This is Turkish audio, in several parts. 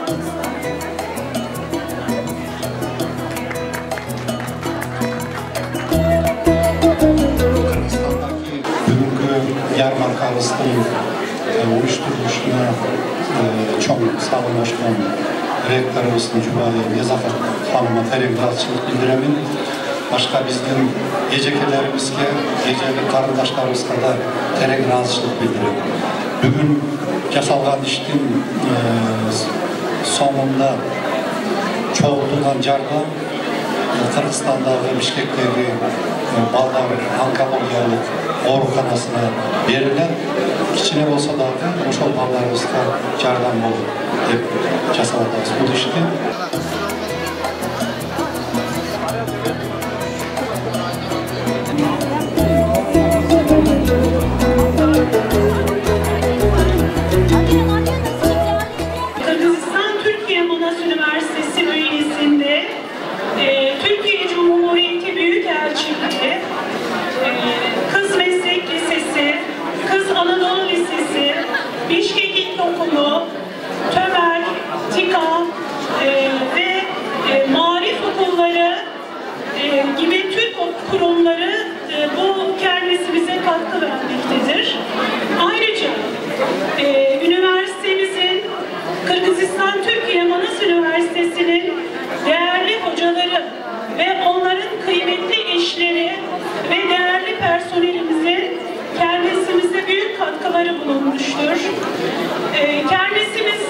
Yarmarka'nın uyuşturucusuna çok sağlamlaşkan rektörümüzün Cumhuriyet Yazafır Hanım'a telegrazçılık bildiremin. Başka bizden gecekilerimizge, geceli karındaşlarımızga da telegrazçılık bildiremin. Bugün yasalgan iştin sonunda çoğultulan carda Kırgızistan'daki Bişkek'teki Baldar Onkologiyalik Orukanasına verilen kiçine olsa da oşol ballarımızga jardam bolur dep jasalabыз bu işti. Kırgızistan Türkiye Manas Üniversitesi bünyesinde Türkiye Cumhuriyeti Büyükelçiliği, Kız Meslek Lisesi, Kız Anadolu Lisesi, Bişkek İlkokulu, TÖMER, TİKA ve Marif Okulları gibi Türk kurumları bu kermesimize katkı vermektedir. Ayrıca üniversitemizin Kırgızistan Türkiye Manas Üniversitesi'nin değerli hocaları ve onların kıymetli eşleri ve değerli personelimizin kermesimize büyük katkıları bulunmuştur. Kermesimiz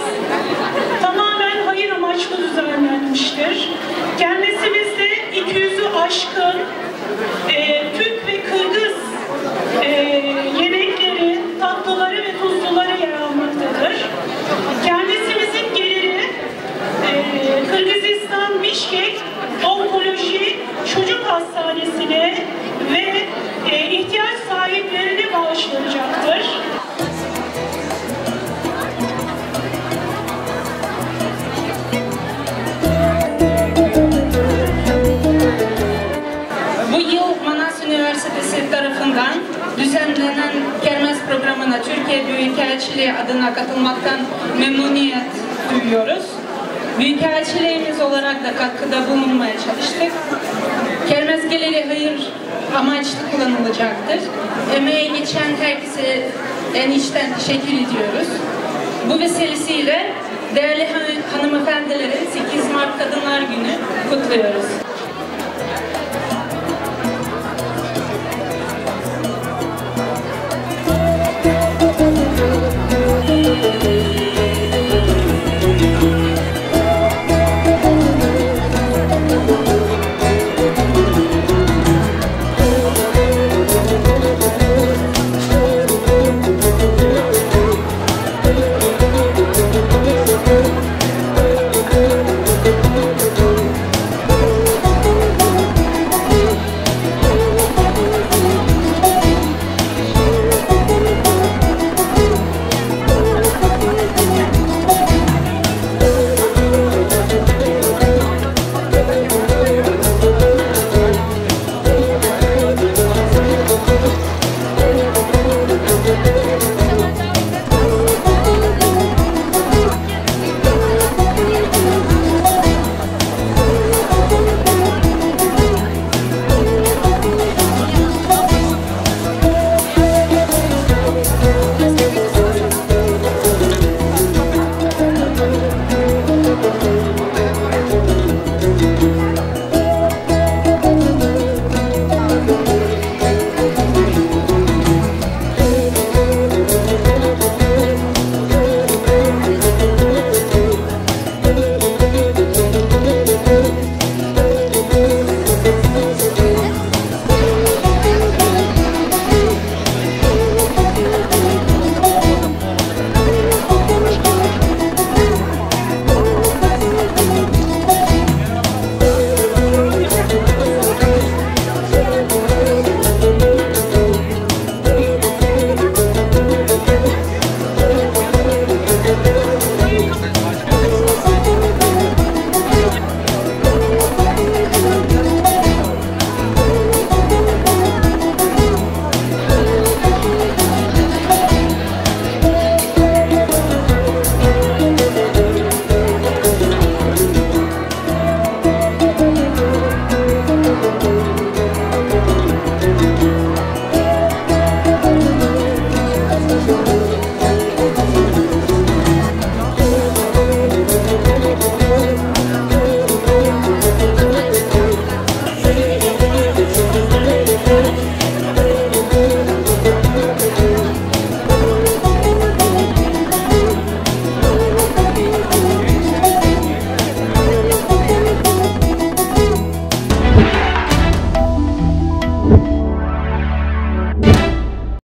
tamamen hayır amaçlı düzenlenmiştir. Kermesimizde 200'ü aşkın Türk ve Kırgız yemekleri, tatlıları ve tuzluları yer almaktadır. Kermesimizin geliri Kırgızistan Bişkek Onkoloji Çocuk Hastanesi'ne ve ihtiyaç sahiplerine bağışlanacaktır. Bu yıl Manas Üniversitesi tarafından düzenlenen kermes programına Türkiye Büyükelçiliği adına katılmaktan memnuniyet duyuyoruz. Büyükelçiliğimiz olarak da katkıda bulunmaya çalıştık. Kermes geliri hayır amaçlı kullanılacaktır. Emeğe geçen herkese en içten teşekkür ediyoruz. Bu vesilesiyle değerli hanımefendilerin 8 Mart Kadınlar Günü kutluyoruz.